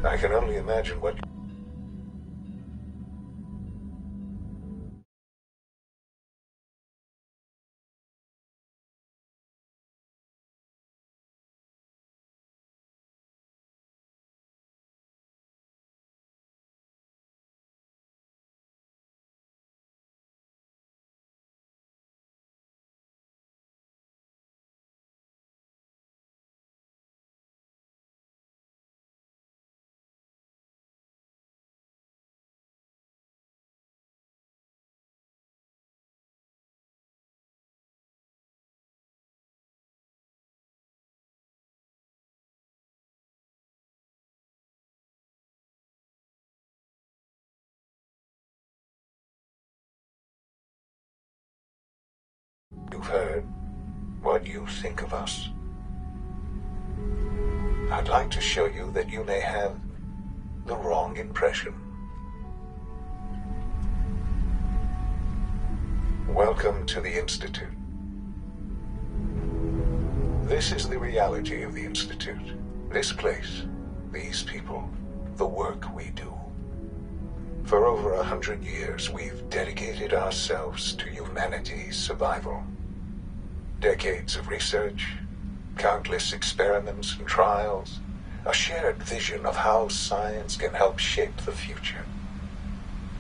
I can only imagine what... You've heard what you think of us. I'd like to show you that you may have the wrong impression. Welcome to the Institute. This is the reality of the Institute. This place, these people, the work we do. For over 100 years, we've dedicated ourselves to humanity's survival. Decades of research, countless experiments and trials, a shared vision of how science can help shape the future.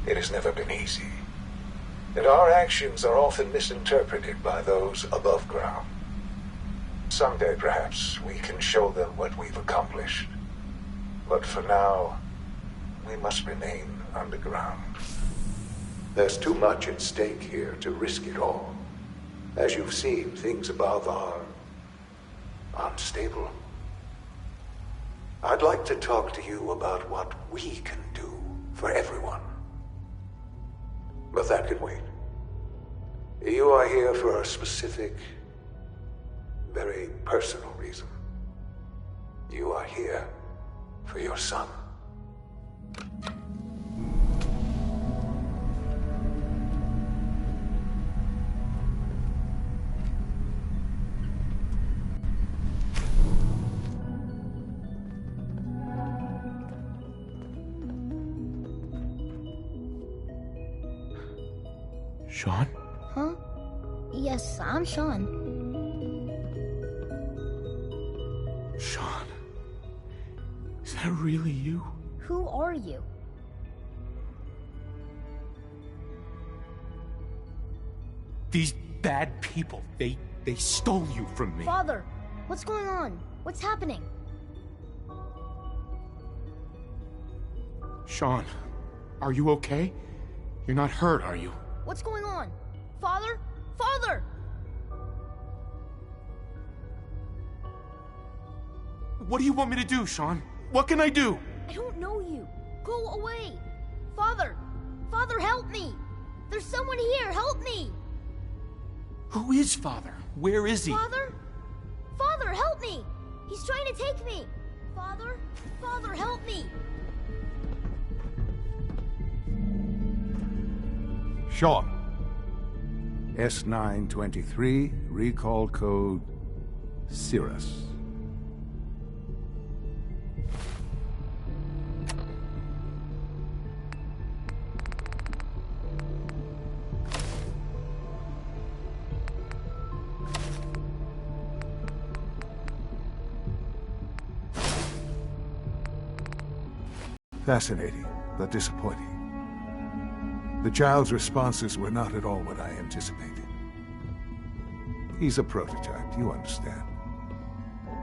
It has never been easy, and our actions are often misinterpreted by those above ground. Someday, perhaps, we can show them what we've accomplished. But for now, we must remain underground. There's too much at stake here to risk it all. As you've seen, things above are unstable. I'd like to talk to you about what we can do for everyone. But that can wait. You are here for a specific, very personal reason. You are here for your son. Sean? Huh? Yes, I'm Sean. Sean? Is that really you? Who are you? These bad people, they stole you from me. Father, what's going on? What's happening? Sean, are you okay? You're not hurt, are you? What's going on? Father? Father! What do you want me to do, Sean? What can I do? I don't know you. Go away. Father! Father, help me! There's someone here, help me! Who is Father? Where is he? Father? Father, help me! He's trying to take me! Father? Father, help me! Sean. S923, recall code Cirrus. Fascinating, but disappointing. The child's responses were not at all what I anticipated. He's a prototype, you understand.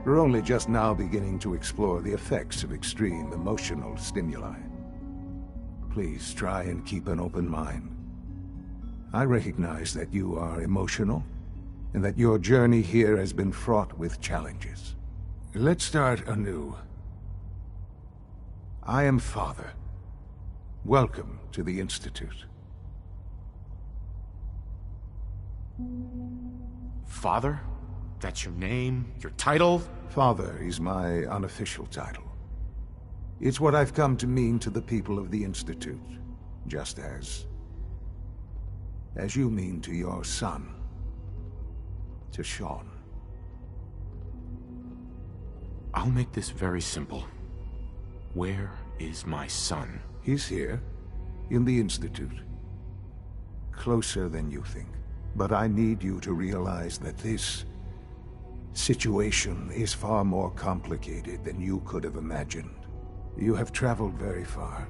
We're only just now beginning to explore the effects of extreme emotional stimuli. Please try and keep an open mind. I recognize that you are emotional, and that your journey here has been fraught with challenges. Let's start anew. I am Father. Welcome to the Institute. Father? That's your name? Your title? Father is my unofficial title. It's what I've come to mean to the people of the Institute, just as you mean to your son, to Sean. I'll make this very simple. Where is my son? He's here, in the Institute. Closer than you think. But I need you to realize that this situation is far more complicated than you could have imagined. You have traveled very far,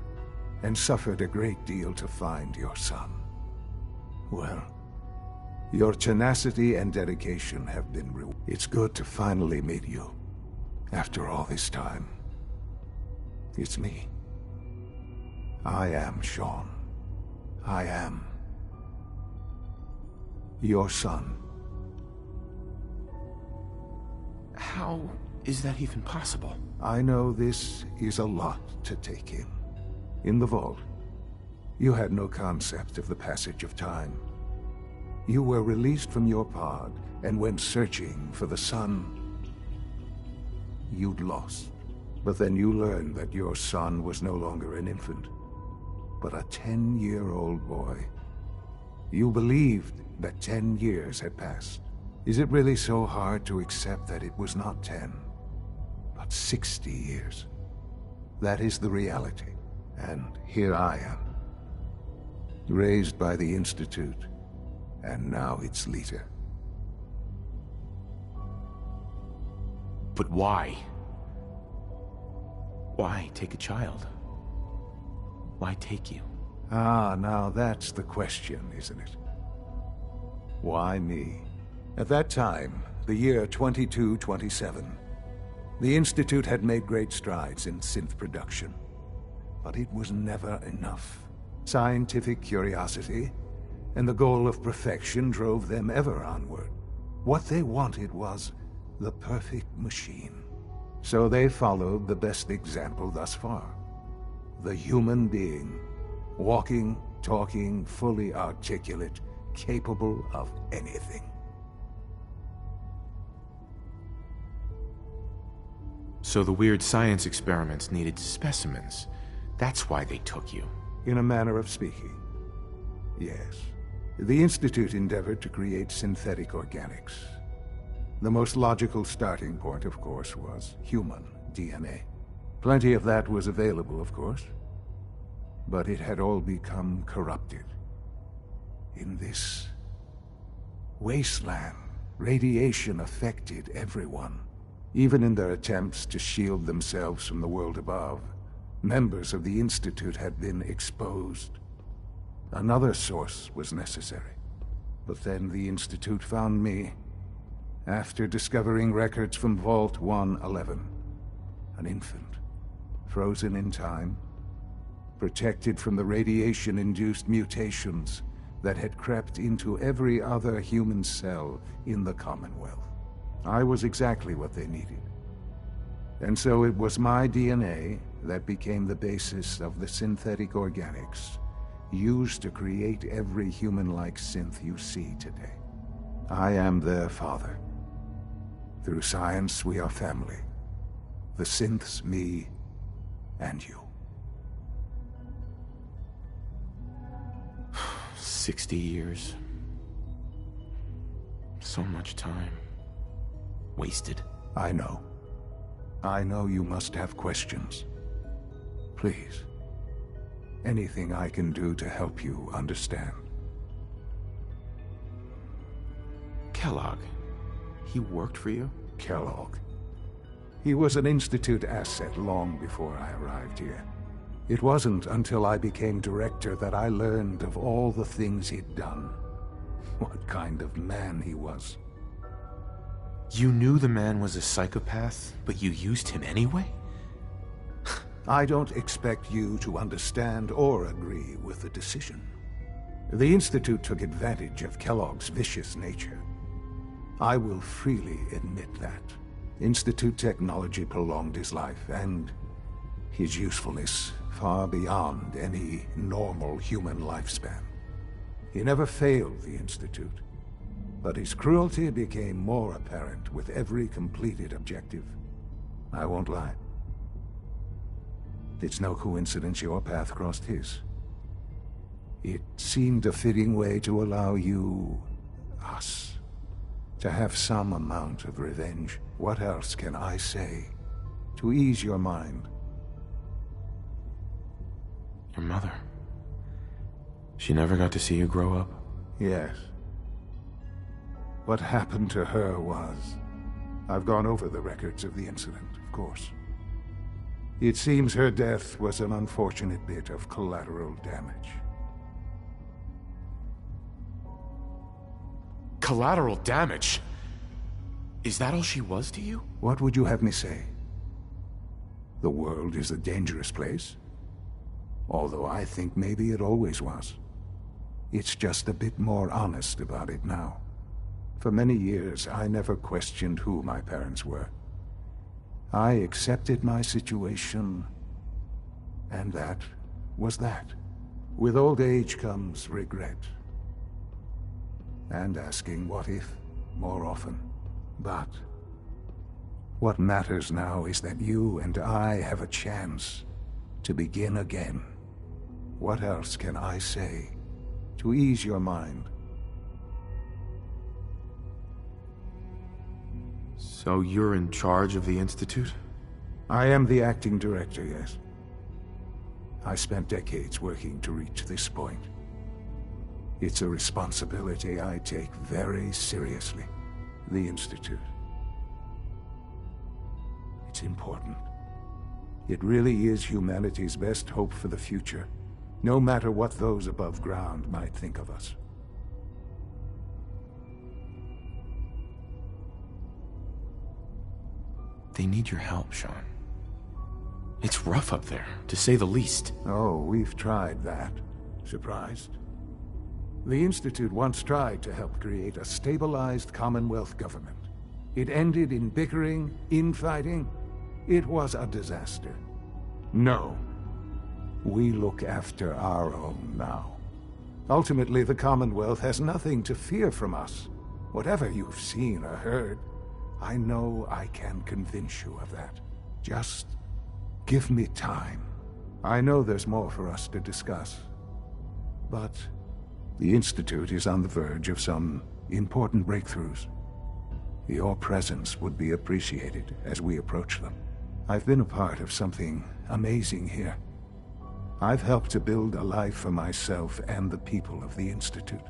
and suffered a great deal to find your son. Well, your tenacity and dedication have been rewarded. It's good to finally meet you, after all this time. It's me. I am Shaun. I am your son. How is that even possible? I know this is a lot to take in. In the vault, you had no concept of the passage of time. You were released from your pod and went searching for the son you'd lost. But then you learned that your son was no longer an infant, but a 10-year-old boy. You believed that 10 years had passed. Is it really so hard to accept that it was not 10, but 60 years? That is the reality. And here I am, raised by the Institute, and now its leader. But why? Why take a child? Why take you? Ah, now that's the question, isn't it? Why me? At that time, the year 2227, the Institute had made great strides in synth production. But it was never enough. Scientific curiosity and the goal of perfection drove them ever onward. What they wanted was the perfect machine. So they followed the best example thus far. The human being, walking, talking, fully articulate, capable of anything. So the weird science experiments needed specimens. That's why they took you. In a manner of speaking, yes. The Institute endeavored to create synthetic organics. The most logical starting point, of course, was human DNA. Plenty of that was available, of course. But it had all become corrupted. In this wasteland, radiation affected everyone. Even in their attempts to shield themselves from the world above, members of the Institute had been exposed. Another source was necessary. But then the Institute found me, after discovering records from Vault 111. An infant, frozen in time, protected from the radiation-induced mutations that had crept into every other human cell in the Commonwealth. I was exactly what they needed. And so it was my DNA that became the basis of the synthetic organics used to create every human-like synth you see today. I am their father. Through science, we are family. The synths, me, and you. 60 years. So much time. Wasted. I know. I know you must have questions. Please. Anything I can do to help you understand. Kellogg. He worked for you? Kellogg. He was an Institute asset long before I arrived here. It wasn't until I became director that I learned of all the things he'd done. What kind of man he was. You knew the man was a psychopath, but you used him anyway? I don't expect you to understand or agree with the decision. The Institute took advantage of Kellogg's vicious nature. I will freely admit that. Institute technology prolonged his life, and his usefulness far beyond any normal human lifespan. He never failed the Institute, but his cruelty became more apparent with every completed objective. I won't lie. It's no coincidence your path crossed his. It seemed a fitting way to allow you, us, to have some amount of revenge. What else can I say to ease your mind? Your mother. She never got to see you grow up? Yes. What happened to her was... I've gone over the records of the incident, of course. It seems her death was an unfortunate bit of collateral damage. Collateral damage? Is that all she was to you? What would you have me say? The world is a dangerous place? Although I think maybe it always was. It's just a bit more honest about it now. For many years, I never questioned who my parents were. I accepted my situation, and that was that. With old age comes regret. And asking what if more often. But what matters now is that you and I have a chance to begin again. What else can I say to ease your mind? So you're in charge of the Institute? I am the acting director, yes. I spent decades working to reach this point. It's a responsibility I take very seriously. The Institute. It's important. It really is humanity's best hope for the future, no matter what those above ground might think of us. They need your help, Sean. It's rough up there, to say the least. Oh, we've tried that. Surprised? The Institute once tried to help create a stabilized Commonwealth government. It ended in bickering, infighting. It was a disaster. No. We look after our own now. Ultimately, the Commonwealth has nothing to fear from us. Whatever you've seen or heard, I know I can convince you of that. Just give me time. I know there's more for us to discuss. But the Institute is on the verge of some important breakthroughs. Your presence would be appreciated as we approach them. I've been a part of something amazing here. I've helped to build a life for myself and the people of the Institute.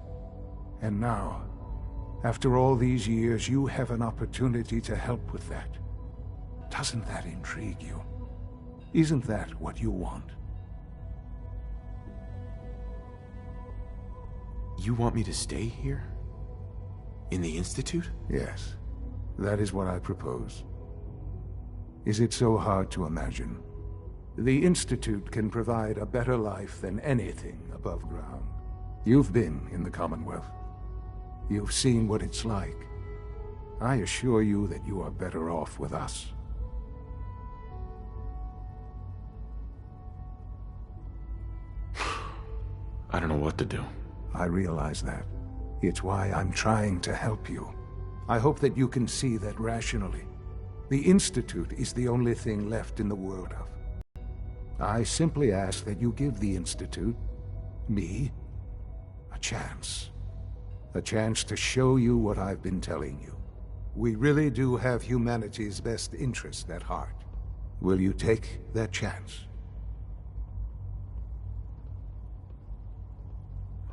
And now, after all these years, you have an opportunity to help with that. Doesn't that intrigue you? Isn't that what you want? You want me to stay here? In the Institute? Yes. That is what I propose. Is it so hard to imagine? The Institute can provide a better life than anything above ground. You've been in the Commonwealth. You've seen what it's like. I assure you that you are better off with us. I don't know what to do. I realize that. It's why I'm trying to help you. I hope that you can see that rationally. The Institute is the only thing left in the world of. I simply ask that you give the Institute, me, a chance. A chance to show you what I've been telling you. We really do have humanity's best interest at heart. Will you take that chance?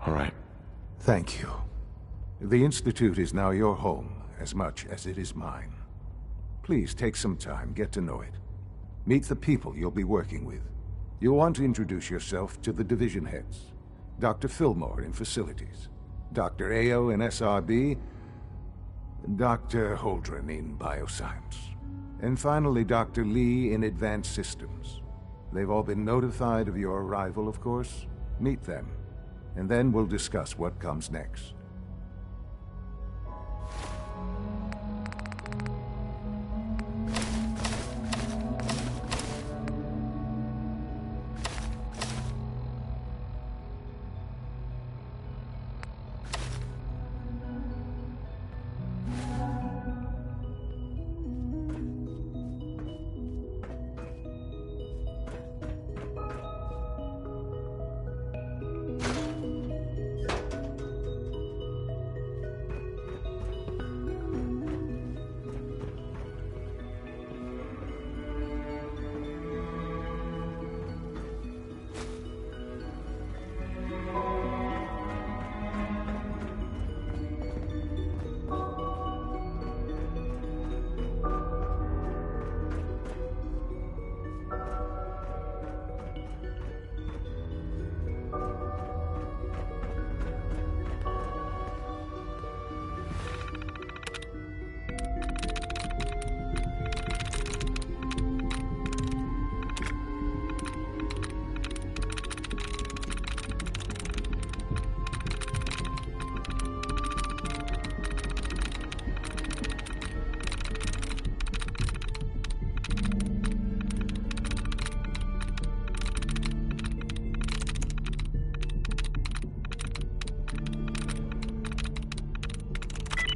All right. Thank you. The Institute is now your home, as much as it is mine. Please take some time, get to know it. Meet the people you'll be working with. You'll want to introduce yourself to the division heads. Dr. Fillmore in Facilities, Dr. Ayo in SRB, Dr. Holdren in Bioscience, and finally Dr. Lee in Advanced Systems. They've all been notified of your arrival, of course. Meet them, and then we'll discuss what comes next.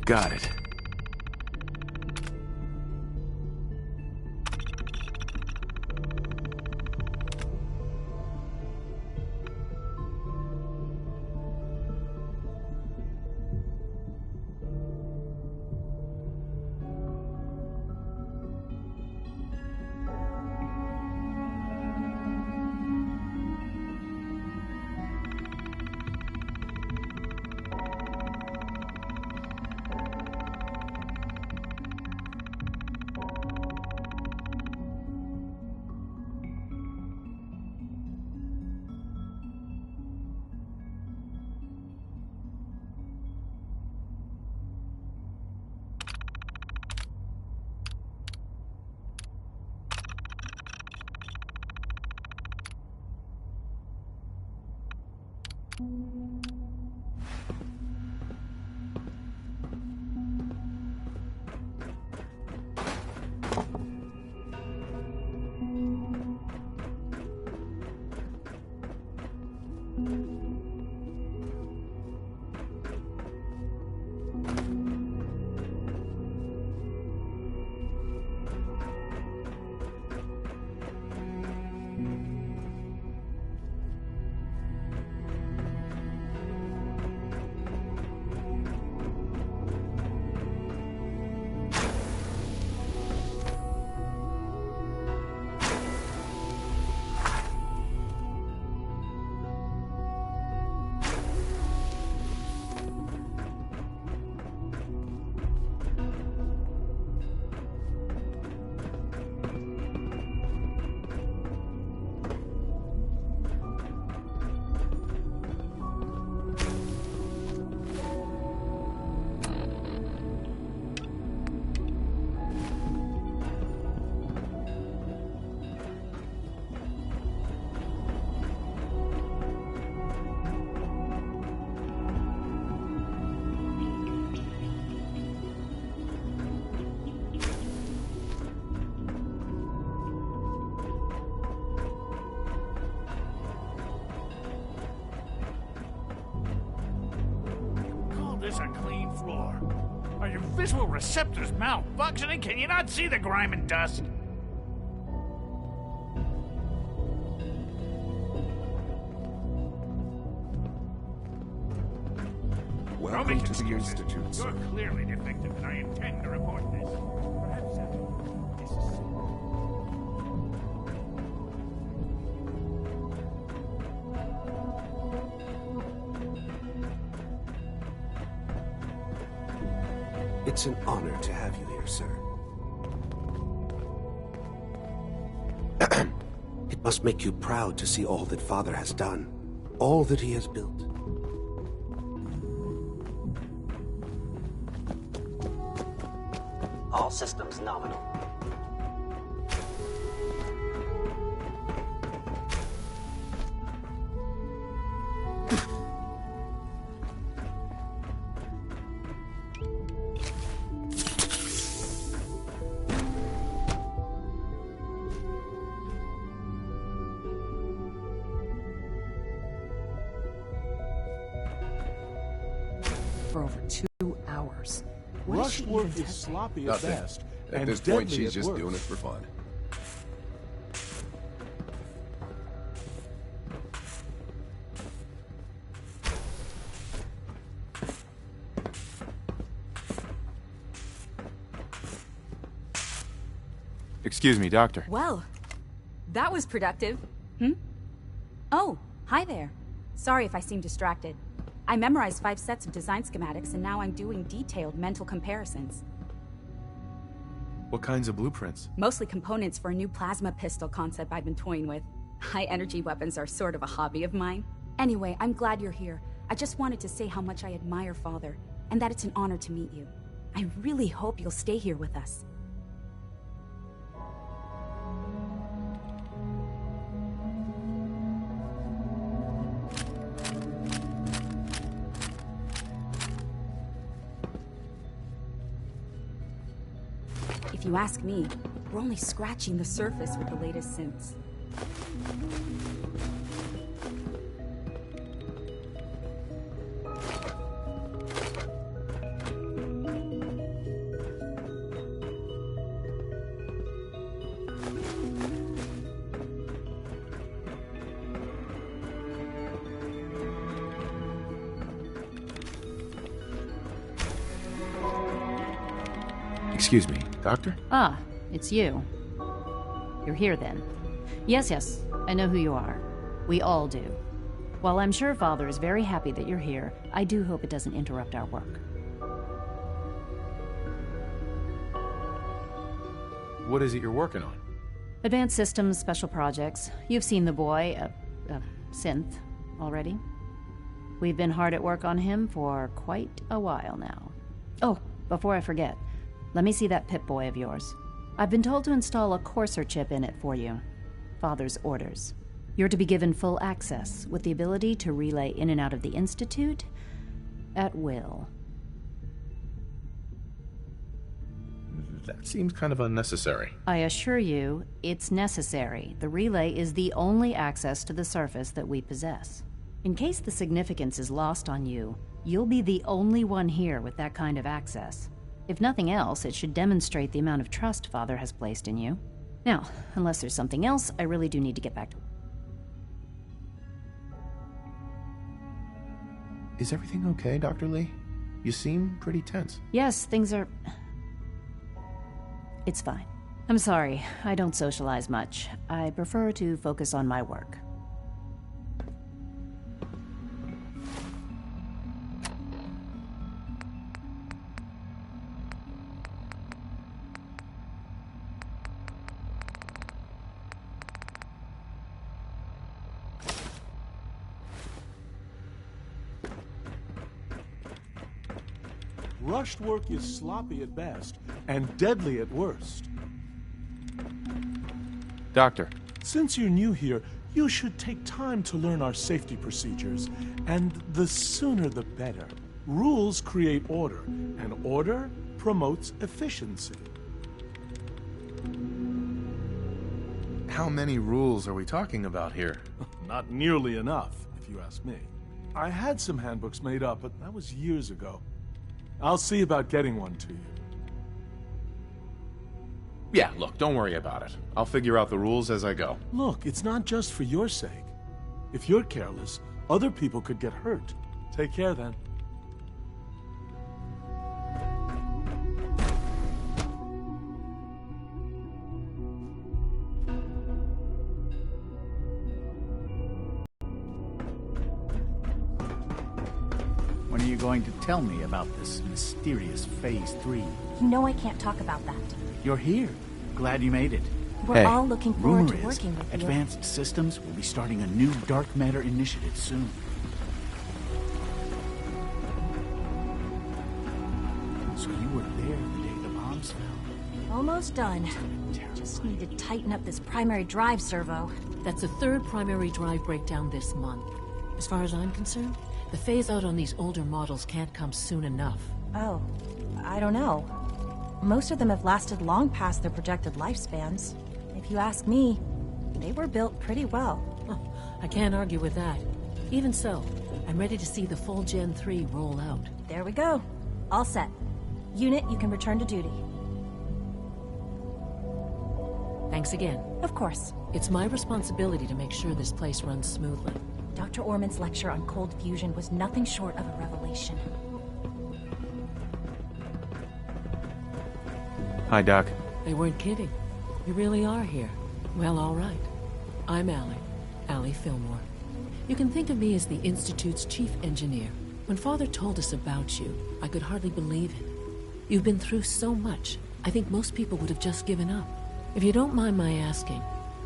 Got it. This a clean floor. Are your visual receptors malfunctioning? Can you not see the grime and dust? Welcome to the Institute, sir. You're clearly defective, and I intend to report this. Perhaps this is... It's an honor to have you here, sir. It must make you proud to see all that Father has done, all that he has built. All systems nominal. For over 2 hours. Rush work is sloppy at best. At this point, she's just doing it for fun. Excuse me, Doctor. Well, that was productive. Oh, hi there. Sorry if I seem distracted. I memorized 5 sets of design schematics, and now I'm doing detailed mental comparisons. What kinds of blueprints? Mostly components for a new plasma pistol concept I've been toying with. High-energy weapons are sort of a hobby of mine. Anyway, I'm glad you're here. I just wanted to say how much I admire Father, and that it's an honor to meet you. I really hope you'll stay here with us. If you ask me, we're only scratching the surface with the latest synths. Excuse me, Doctor? Ah, it's you. You're here then. Yes, I know who you are. We all do. While I'm sure Father is very happy that you're here, I do hope it doesn't interrupt our work. What is it you're working on? Advanced Systems Special Projects. You've seen the boy, Synth, already. We've been hard at work on him for quite a while now. Oh, before I forget, let me see that Pip-Boy of yours. I've been told to install a Courser chip in it for you. Father's orders. You're to be given full access, with the ability to relay in and out of the Institute at will. That seems kind of unnecessary. I assure you, it's necessary. The relay is the only access to the surface that we possess. In case the significance is lost on you, you'll be the only one here with that kind of access. If nothing else, it should demonstrate the amount of trust Father has placed in you. Now, unless there's something else, I really do need to get back to... Is everything okay, Dr. Lee? You seem pretty tense. Yes, things are... It's fine. I'm sorry, I don't socialize much. I prefer to focus on my work. Rushed work is sloppy at best and deadly at worst. Doctor. Since you're new here, you should take time to learn our safety procedures, and the sooner the better. Rules create order, and order promotes efficiency. How many rules are we talking about here? Not nearly enough, if you ask me. I had some handbooks made up, but that was years ago. I'll see about getting one to you. Yeah, look, don't worry about it. I'll figure out the rules as I go. Look, it's not just for your sake. If you're careless, other people could get hurt. Take care then. When are you going to tell me about this mysterious Phase 3? You know I can't talk about that. You're here. Glad you made it. We're all looking forward to Rumor is, working with you. Advanced Systems will be starting a new dark matter initiative soon. So you were there the day the bombs fell. Almost done. Just need to tighten up this primary drive servo. That's the third primary drive breakdown this month. As far as I'm concerned, the phase-out on these older models can't come soon enough. Oh, I don't know. Most of them have lasted long past their projected lifespans. If you ask me, they were built pretty well. I can't argue with that. Even so, I'm ready to see the full Gen 3 roll out. There we go. All set. Unit, you can return to duty. Thanks again. Of course. It's my responsibility to make sure this place runs smoothly. Dr. Orman's lecture on cold fusion was nothing short of a revelation. Hi, Doc. They weren't kidding. You really are here. Well, all right. I'm Allie Fillmore. You can think of me as the Institute's chief engineer. When Father told us about you, I could hardly believe it. You've been through so much, I think most people would have just given up. If you don't mind my asking,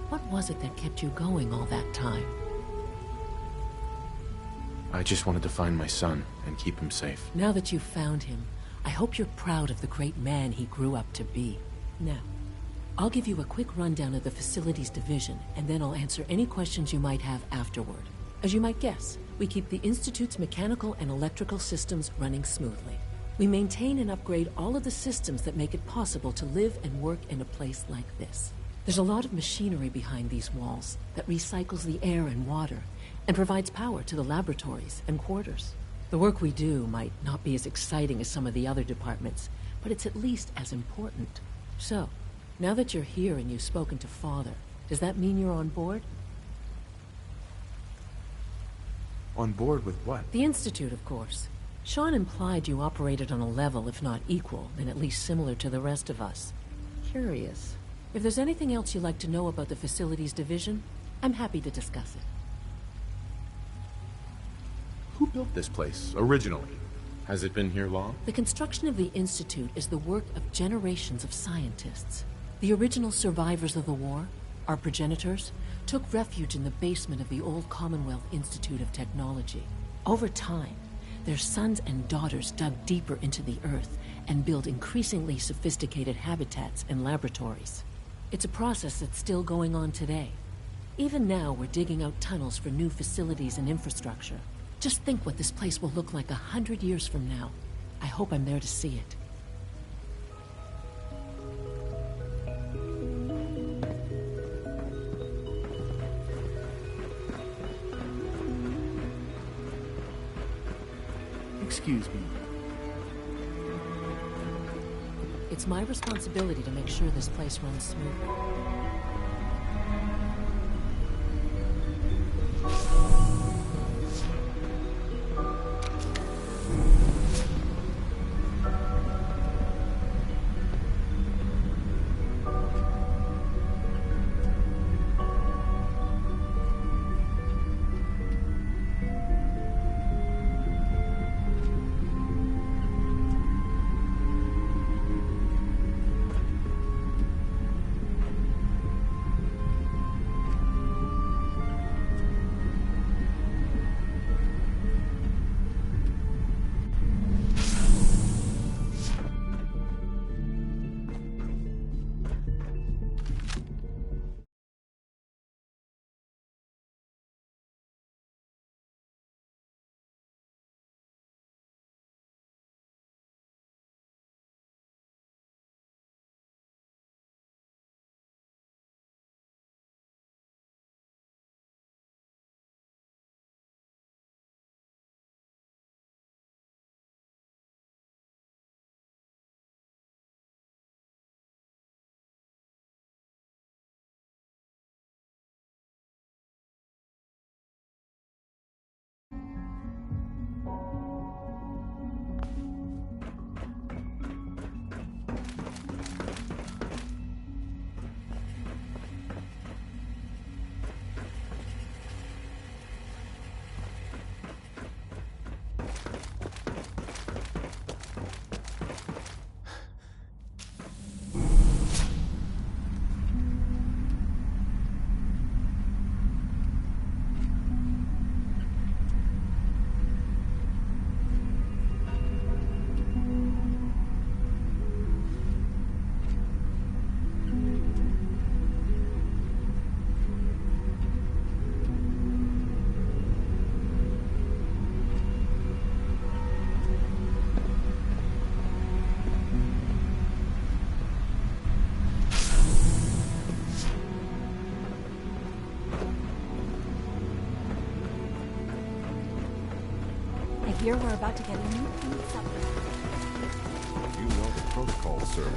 what was it that kept you going all that time? I just wanted to find my son and keep him safe. Now that you've found him, I hope you're proud of the great man he grew up to be. Now, I'll give you a quick rundown of the Facilities Division, and then I'll answer any questions you might have afterward. As you might guess, we keep the Institute's mechanical and electrical systems running smoothly. We maintain and upgrade all of the systems that make it possible to live and work in a place like this. There's a lot of machinery behind these walls that recycles the air and water, and provides power to the laboratories and quarters. The work we do might not be as exciting as some of the other departments, but it's at least as important. So, now that you're here and you've spoken to Father, does that mean you're on board? On board with what? The Institute, of course. Sean implied you operated on a level, if not equal, then at least similar to the rest of us. Curious. If there's anything else you'd like to know about the Facilities Division, I'm happy to discuss it. Who built this place, originally? Has it been here long? The construction of the Institute is the work of generations of scientists. The original survivors of the war, our progenitors, took refuge in the basement of the old Commonwealth Institute of Technology. Over time, their sons and daughters dug deeper into the earth and built increasingly sophisticated habitats and laboratories. It's a process that's still going on today. Even now, we're digging out tunnels for new facilities and infrastructure. Just think what this place will look like 100 years from now. I hope I'm there to see it. Excuse me. It's my responsibility to make sure this place runs smoothly. Here we're about to get a new You know the protocol, sir.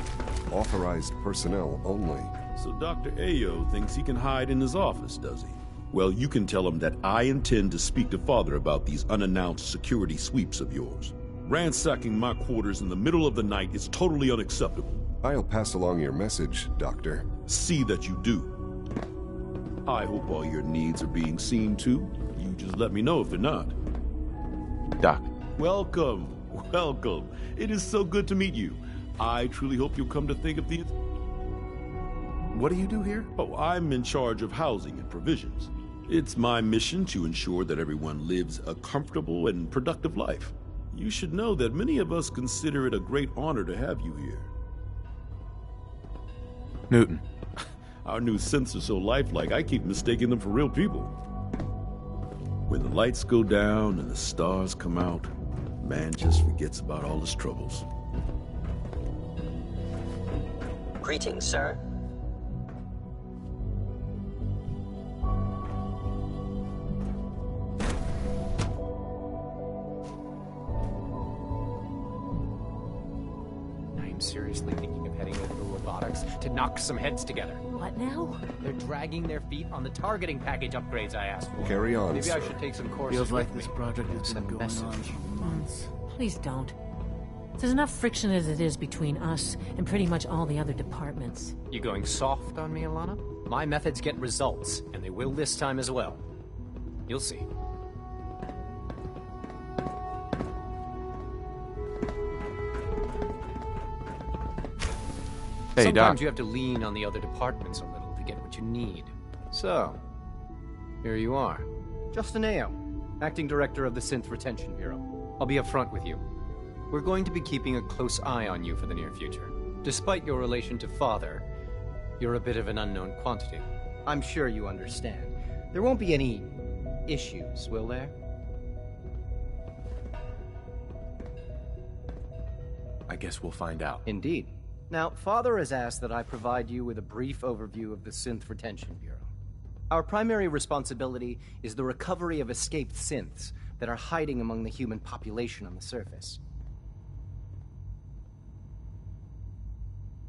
Authorized personnel only. So Dr. Ayo thinks he can hide in his office, does he? Well, you can tell him that I intend to speak to Father about these unannounced security sweeps of yours. Ransacking my quarters in the middle of the night is totally unacceptable. I'll pass along your message, Doctor. See that you do. I hope all your needs are being seen to. You just let me know if they're not. Doc. Welcome. Welcome. It is so good to meet you. I truly hope you'll come to think of the... What do you do here? Oh, I'm in charge of housing and provisions. It's my mission to ensure that everyone lives a comfortable and productive life. You should know that many of us consider it a great honor to have you here. Newton. Our new synths are so lifelike, I keep mistaking them for real people. When the lights go down and the stars come out, man just forgets about all his troubles. Greetings, sir. I'm seriously thinking of heading over to robotics to knock some heads together. What now? They're dragging their feet on the targeting package upgrades I asked for. Carry on, Maybe sir. I should take some courses. Feels like with this me. project has been Send a going message. on for months. Please don't. There's enough friction as it is between us and pretty much all the other departments. You going soft on me, Alana? My methods get results, and they will this time as well. You'll see. Hey, Sometimes Doc. you have to lean on the other departments a little to get what you need. So, here you are. Justin Ayo, Acting Director of the Synth Retention Bureau. I'll be upfront with you. We're going to be keeping a close eye on you for the near future. Despite your relation to Father, you're a bit of an unknown quantity. I'm sure you understand. There won't be any issues, will there? I guess we'll find out. Indeed. Now, Father has asked that I provide you with a brief overview of the Synth Retention Bureau. Our primary responsibility is the recovery of escaped synths that are hiding among the human population on the surface.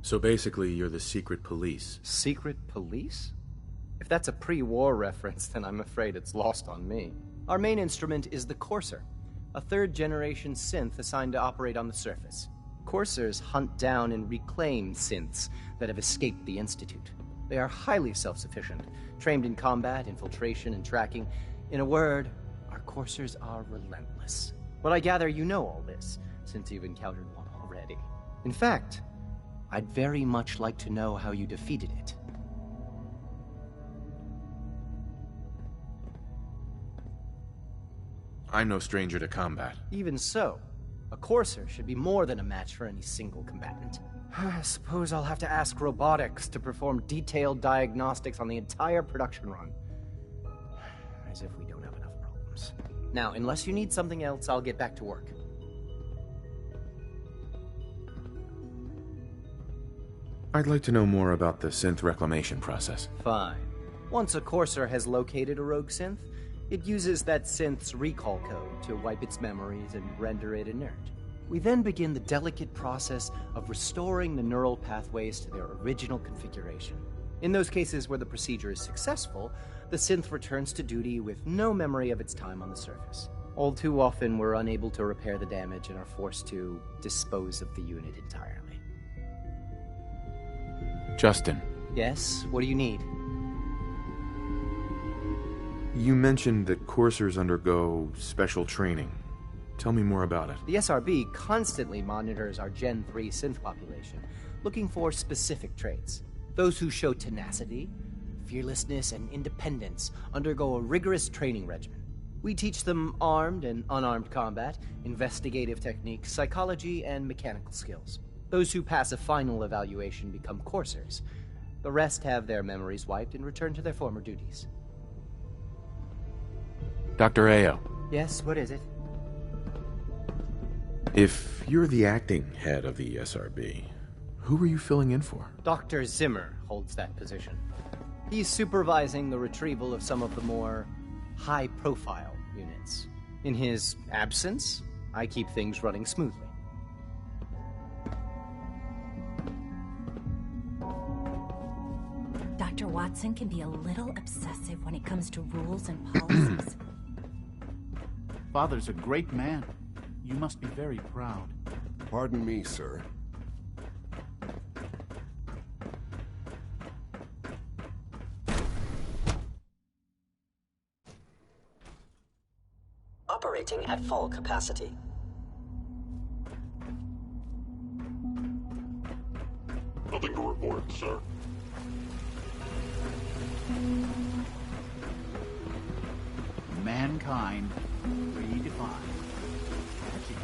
So basically, you're the secret police. Secret police? If that's a pre-war reference, then I'm afraid it's lost on me. Our main instrument is the Courser, a third-generation synth assigned to operate on the surface. Coursers hunt down and reclaim synths that have escaped the Institute. They are highly self-sufficient, trained in combat, infiltration, and tracking. In a word, our Coursers are relentless. But I gather you know all this, since you've encountered one already. In fact, I'd very much like to know how you defeated it. I'm no stranger to combat. Even so, a Courser should be more than a match for any single combatant. I suppose I'll have to ask robotics to perform detailed diagnostics on the entire production run. As if we don't have enough problems. Now, unless you need something else, I'll get back to work. I'd like to know more about the synth reclamation process. Fine. Once a Courser has located a rogue synth, it uses that synth's recall code to wipe its memories and render it inert. We then begin the delicate process of restoring the neural pathways to their original configuration. In those cases where the procedure is successful, the synth returns to duty with no memory of its time on the surface. All too often, we're unable to repair the damage and are forced to dispose of the unit entirely. Justin. Yes? What do you need? You mentioned that coursers undergo special training. Tell me more about it. The SRB constantly monitors our Gen 3 synth population, looking for specific traits. Those who show tenacity, fearlessness, and independence undergo a rigorous training regimen. We teach them armed and unarmed combat, investigative techniques, psychology, and mechanical skills. Those who pass a final evaluation become coursers. The rest have their memories wiped and return to their former duties. Dr. Ayo. Yes, what is it? If you're the acting head of the SRB, who are you filling in for? Dr. Zimmer holds that position. He's supervising the retrieval of some of the more high-profile units. In his absence, I keep things running smoothly. Dr. Watson can be a little obsessive when it comes to rules and policies. Father's a great man. You must be very proud. Pardon me, sir. Operating at full capacity. Nothing to report, sir. Mankind redefined. That's it.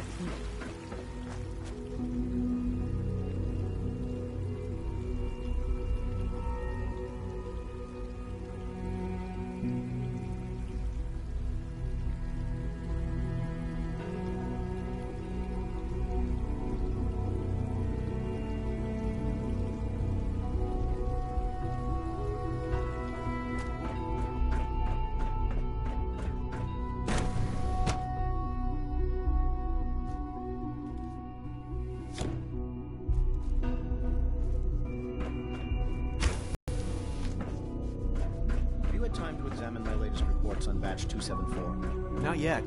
time to examine my latest reports on Batch 274? Not yet.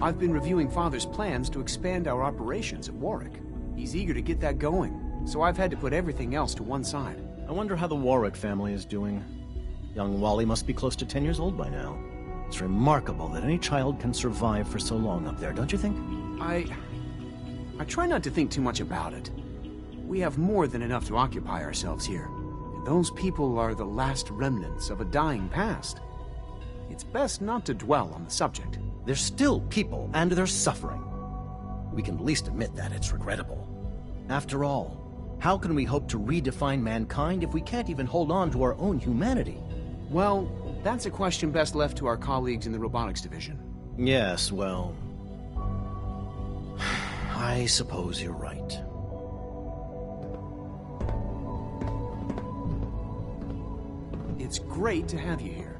I've been reviewing Father's plans to expand our operations at Warwick. He's eager to get that going, so I've had to put everything else to one side. I wonder how the Warwick family is doing. Young Wally must be close to 10 years old by now. It's remarkable that any child can survive for so long up there, don't you think? I try not to think too much about it. We have more than enough to occupy ourselves here. And those people are the last remnants of a dying past. It's best not to dwell on the subject. They're still people, and they're suffering. We can at least admit that it's regrettable. After all, how can we hope to redefine mankind if we can't even hold on to our own humanity? Well, that's a question best left to our colleagues in the robotics division. Yes, well... I suppose you're right. It's great to have you here.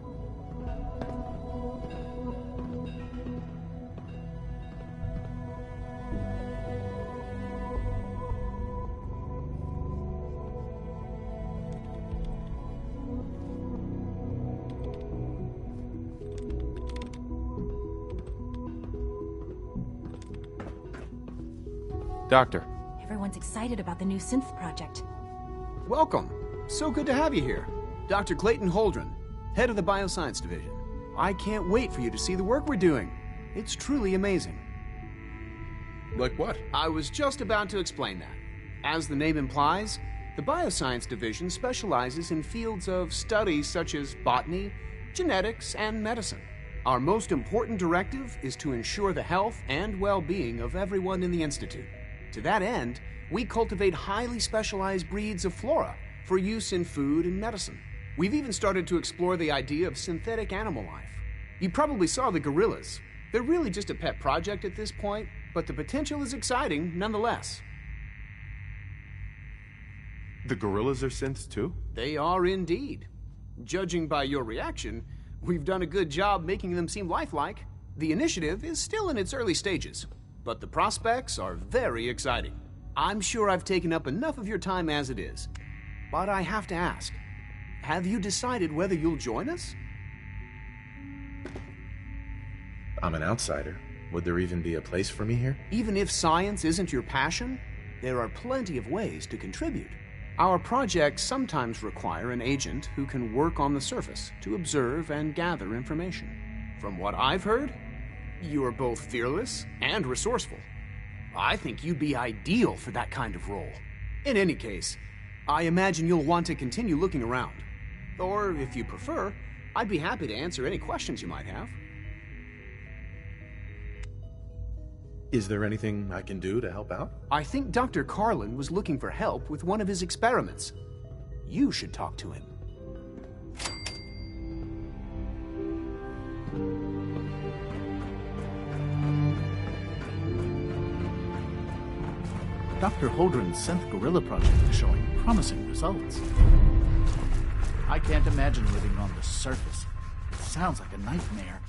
Doctor. Everyone's excited about the new synth project. Welcome. So good to have you here. Dr. Clayton Holdren, head of the Bioscience Division. I can't wait for you to see the work we're doing. It's truly amazing. Like what? I was just about to explain that. As the name implies, the Bioscience Division specializes in fields of study such as botany, genetics, and medicine. Our most important directive is to ensure the health and well-being of everyone in the Institute. To that end, we cultivate highly specialized breeds of flora for use in food and medicine. We've even started to explore the idea of synthetic animal life. You probably saw the gorillas. They're really just a pet project at this point, but the potential is exciting nonetheless. The gorillas are synths too? They are indeed. Judging by your reaction, we've done a good job making them seem lifelike. The initiative is still in its early stages, but the prospects are very exciting. I'm sure I've taken up enough of your time as it is, but I have to ask, have you decided whether you'll join us? I'm an outsider. Would there even be a place for me here? Even if science isn't your passion, there are plenty of ways to contribute. Our projects sometimes require an agent who can work on the surface to observe and gather information. From what I've heard, you are both fearless and resourceful. I think you'd be ideal for that kind of role. In any case, I imagine you'll want to continue looking around. Or, if you prefer, I'd be happy to answer any questions you might have. Is there anything I can do to help out? I think Dr. Carlin was looking for help with one of his experiments. You should talk to him. Dr. Holdren's synth gorilla project is showing promising results. I can't imagine living on the surface. It sounds like a nightmare.